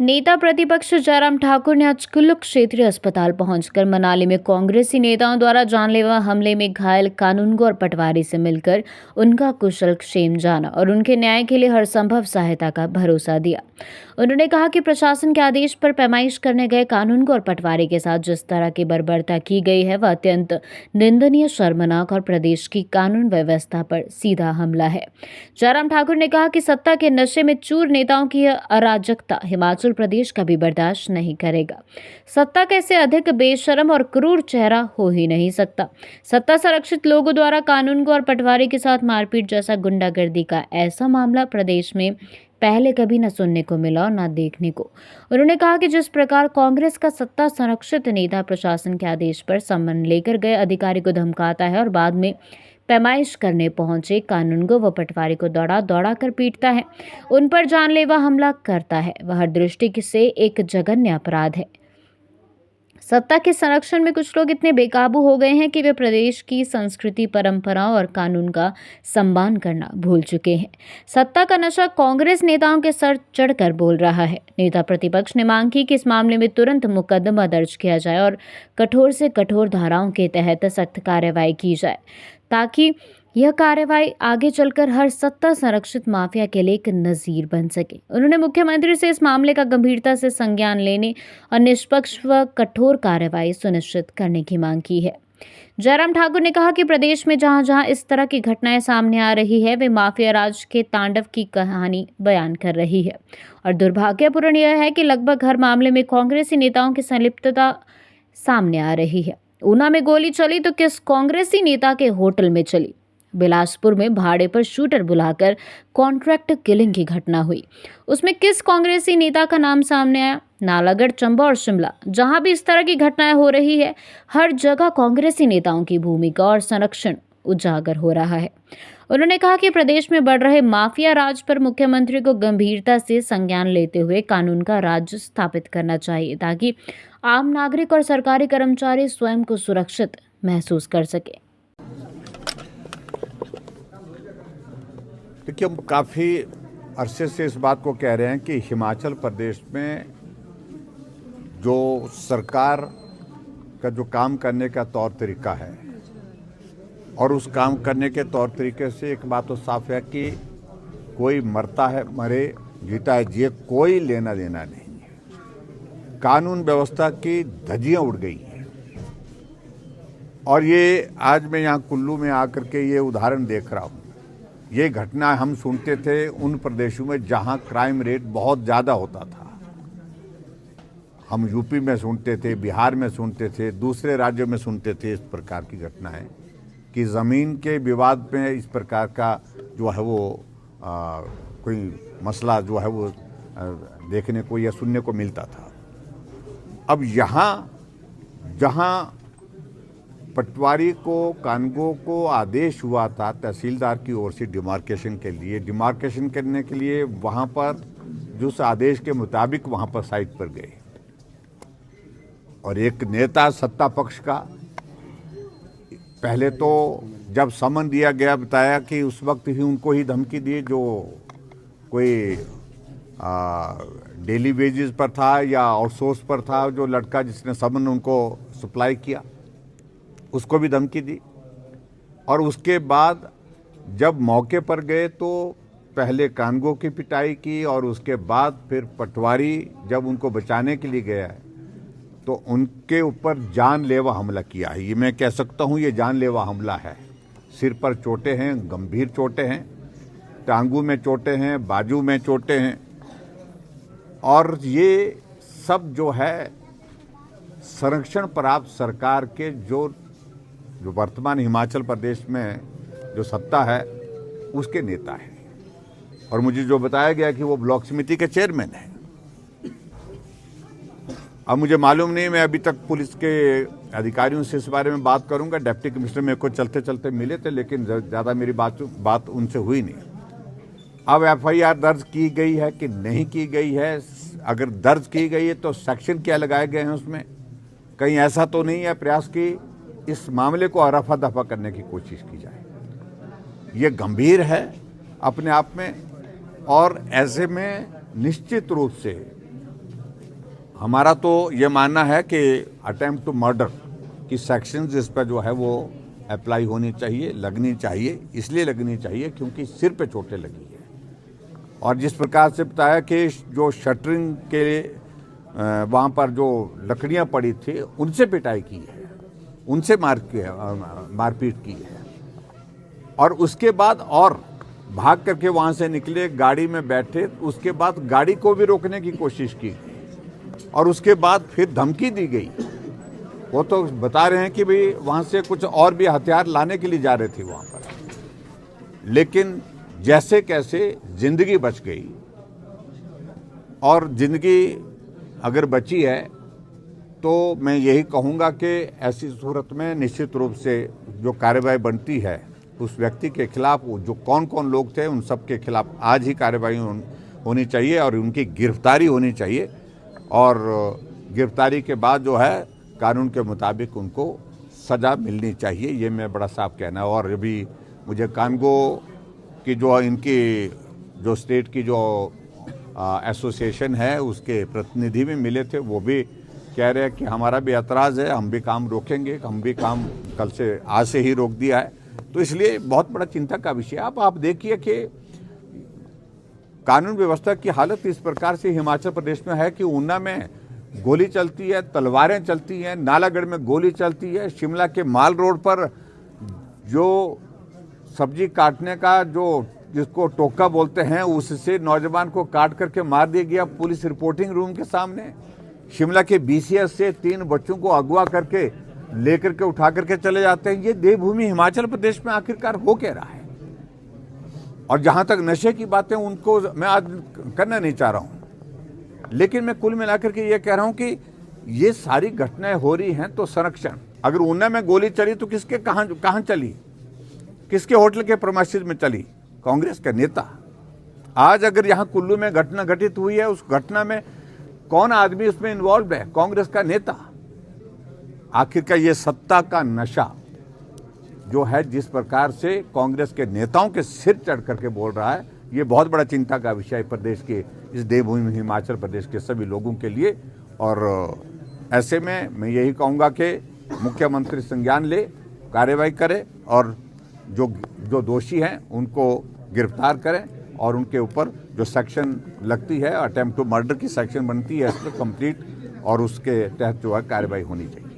नेता प्रतिपक्ष जयराम ठाकुर ने आज कुल्लू क्षेत्रीय अस्पताल पहुंचकर मनाली में कांग्रेसी नेताओं द्वारा जानलेवा हमले में घायल कानूनगो और पटवारी से मिलकर उनका कुशल क्षेम जाना और उनके न्याय के लिए हर संभव सहायता का भरोसा दिया। उन्होंने कहा कि प्रशासन के आदेश पर पैमाइश करने गए कानूनगो और पटवारी के साथ जिस तरह की बर्बरता की गई है वह अत्यंत निंदनीय, शर्मनाक और प्रदेश की कानून व्यवस्था पर सीधा हमला है। जयराम ठाकुर ने कहा कि सत्ता के नशे में चूर नेताओं की यह अराजकता हिमाचल प्रदेश कभी बर्दाश्त नहीं करेगा। सत्ता का इससे अधिक बेशरम और क्रूर चेहरा हो ही नहीं सकता। सत्ता संरक्षित लोगों द्वारा कानूनगो और पटवारी के साथ मारपीट जैसा गुंडागर्दी का ऐसा मामला प्रदेश में पहले कभी न सुनने को मिला और न देखने को। उन्होंने कहा कि जिस प्रकार कांग्रेस का सत्ता संरक्षित नेता प्रशासन के आदेश पर सम्मन लेकर गए अधिकारी को धमकाता है और बाद में पैमाइश करने पहुंचे कानूनगो व पटवारी को दौड़ा दौड़ा कर पीटता है, उन पर जानलेवा हमला करता है, वह हर दृष्टि से एक जघन्य अपराध है। सत्ता के संरक्षण में कुछ लोग इतने बेकाबू हो गए हैं कि वे प्रदेश की संस्कृति, परंपराओं और कानून का सम्मान करना भूल चुके हैं। सत्ता का नशा कांग्रेस नेताओं के सर चढ़कर बोल रहा है। नेता प्रतिपक्ष ने मांग की कि इस मामले में तुरंत मुकदमा दर्ज किया जाए और कठोर से कठोर धाराओं के तहत सख्त कार्रवाई की जाए ताकि यह कार्रवाई आगे चलकर हर सत्ता संरक्षित माफिया के लिए एक नजीर बन सके। उन्होंने मुख्यमंत्री से इस मामले का गंभीरता से संज्ञान लेने और निष्पक्ष व कठोर कार्रवाई सुनिश्चित करने की मांग की है। जयराम ठाकुर ने कहा कि प्रदेश में जहां जहां इस तरह की घटनाएं सामने आ रही है वे माफिया राज के तांडव की कहानी बयान कर रही है और दुर्भाग्यपूर्ण यह है कि लगभग हर मामले में कांग्रेसी नेताओं की संलिप्तता सामने आ रही है। ऊना में गोली चली तो किस कांग्रेसी नेता के होटल में चली। बिलासपुर में भाड़े पर शूटर बुलाकर कॉन्ट्रैक्ट किलिंग की घटना हुई, उसमें किस कांग्रेसी नेता का नाम सामने आया। नालागढ़, चंबा और शिमला जहां भी इस तरह की घटनाएं हो रही है हर जगह कांग्रेसी नेताओं की भूमिका और संरक्षण उजागर हो रहा है। उन्होंने कहा कि प्रदेश में बढ़ रहे माफिया राज पर मुख्यमंत्री को गंभीरता से संज्ञान लेते हुए कानून का राज स्थापित करना चाहिए ताकि आम नागरिक और सरकारी कर्मचारी स्वयं को सुरक्षित महसूस कर सके। देखिए, हम काफ़ी अरसे से इस बात को कह रहे हैं कि हिमाचल प्रदेश में जो सरकार का जो काम करने का तौर तरीका है और उस काम करने के तौर तरीके से एक बात तो साफ है कि कोई मरता है मरे, जीता है जिए, कोई लेना देना नहीं है। कानून व्यवस्था की धज्जियां उड़ गई हैं और ये आज मैं यहाँ कुल्लू में आकर के ये उदाहरण देख रहा हूँ। ये घटना हम सुनते थे उन प्रदेशों में जहाँ क्राइम रेट बहुत ज़्यादा होता था। हम यूपी में सुनते थे, बिहार में सुनते थे, दूसरे राज्यों में सुनते थे इस प्रकार की घटनाएं कि ज़मीन के विवाद में इस प्रकार का जो है वो कोई मसला जो है वो देखने को या सुनने को मिलता था। अब यहाँ जहाँ पटवारी को, कानूनगो को आदेश हुआ था तहसीलदार की ओर से डिमार्केशन के लिए, डिमार्केशन करने के लिए वहाँ पर जिस आदेश के मुताबिक वहाँ पर साइट पर गए और एक नेता सत्ता पक्ष का पहले तो जब समन दिया गया बताया कि उस वक्त ही उनको ही धमकी दी जो कोई डेली वेजेस पर था या आउटसोर्स पर था, जो लड़का जिसने समन उनको सप्लाई किया उसको भी धमकी दी। और उसके बाद जब मौके पर गए तो पहले कानूनगो की पिटाई की और उसके बाद फिर पटवारी जब उनको बचाने के लिए गया है तो उनके ऊपर जानलेवा हमला किया है। ये मैं कह सकता हूँ ये जानलेवा हमला है। सिर पर चोटें हैं, गंभीर चोटें हैं, टांगों में चोटें हैं, बाजू में चोटें हैं और ये सब जो है संरक्षण प्राप्त सरकार के जो वर्तमान हिमाचल प्रदेश में जो सत्ता है उसके नेता है। और मुझे जो बताया गया कि वो ब्लॉक समिति के चेयरमैन है। अब मुझे मालूम नहीं, मैं अभी तक पुलिस के अधिकारियों से इस बारे में बात करूंगा। डिप्टी कमिश्नर मेरे को चलते चलते मिले थे लेकिन ज़्यादा मेरी बात उनसे हुई नहीं। अब एफआईआर दर्ज की गई है कि नहीं की गई है, अगर दर्ज की गई है तो सेक्शन क्या लगाए गए हैं उसमें, कहीं ऐसा तो नहीं है प्रयास की इस मामले को रफा दफा करने की कोशिश की जाए। ये गंभीर है अपने आप में और ऐसे में निश्चित रूप से हमारा तो ये मानना है कि अटेम्प्ट टू मर्डर की सेक्शंस इस पर जो है वो अप्लाई होनी चाहिए, लगनी चाहिए। इसलिए लगनी चाहिए क्योंकि सिर पे चोटें लगी है। और जिस प्रकार से बताया कि जो शटरिंग के वहाँ पर जो लकड़ियाँ पड़ी थी उनसे पिटाई की है, उनसे मारपीट की है। और उसके बाद और भाग करके वहाँ से निकले, गाड़ी में बैठे, उसके बाद गाड़ी को भी रोकने की कोशिश की और उसके बाद फिर धमकी दी गई। वो तो बता रहे हैं कि भाई वहाँ से कुछ और भी हथियार लाने के लिए जा रहे थे वहाँ पर, लेकिन जैसे कैसे जिंदगी बच गई। और जिंदगी अगर बची है तो मैं यही कहूँगा कि ऐसी सूरत में निश्चित रूप से जो कार्रवाई बनती है उस व्यक्ति के खिलाफ, जो कौन कौन लोग थे उन सब के खिलाफ आज ही कार्रवाई होनी चाहिए और उनकी गिरफ्तारी होनी चाहिए। और गिरफ्तारी के बाद जो है कानून के मुताबिक उनको सज़ा मिलनी चाहिए, ये मैं बड़ा साफ कहना। और अभी मुझे कानगो की जो इनकी जो स्टेट की जो एसोसिएशन है उसके प्रतिनिधि भी मिले थे, वो भी कह रहे हैं कि हमारा भी एतराज़ है, हम भी काम रोकेंगे, हम भी काम कल से आज से ही रोक दिया है। तो इसलिए बहुत बड़ा चिंता का विषय। आप देखिए कि कानून व्यवस्था की हालत इस प्रकार से हिमाचल प्रदेश में है कि ऊना में गोली चलती है, तलवारें चलती हैं, नालागढ़ में गोली चलती है, शिमला के माल रोड पर जो सब्जी काटने का जो जिसको टोका बोलते हैं उससे नौजवान को काट करके मार दिया गया पुलिस रिपोर्टिंग रूम के सामने। शिमला के बीसीएस से 3 बच्चों को अगवा करके लेकर के उठा करके चले जाते हैं। ये देवभूमि हिमाचल प्रदेश में आखिरकार हो क्या रहा है? और जहां तक नशे की बातें उनको मैं आज करना नहीं चाह रहा हूं, लेकिन मैं कुल मिलाकर के ये कह रहा हूं कि ये सारी घटनाएं हो रही हैं तो संरक्षण। अगर ऊना में गोली चली तो किसके कहां चली? किसके होटल के प्रीमाइसेस में चली? कांग्रेस का नेता। आज अगर यहां कुल्लू में घटना घटित हुई है, उस घटना में कौन आदमी उसमें इन्वॉल्व है? कांग्रेस का नेता। आखिरकार ये सत्ता का नशा जो है, जिस प्रकार से कांग्रेस के नेताओं के सिर चढ़ करके बोल रहा है, ये बहुत बड़ा चिंता का विषय प्रदेश के इस देवभूमि हिमाचल प्रदेश के सभी लोगों के लिए। और ऐसे में मैं यही कहूँगा कि मुख्यमंत्री संज्ञान ले, कार्रवाई करे और जो दोषी हैं उनको गिरफ्तार करें और उनके ऊपर जो सेक्शन लगती है, अटेम्प्ट टू मर्डर की सेक्शन बनती है, इसमें कंप्लीट और उसके तहत जो है कार्रवाई होनी चाहिए।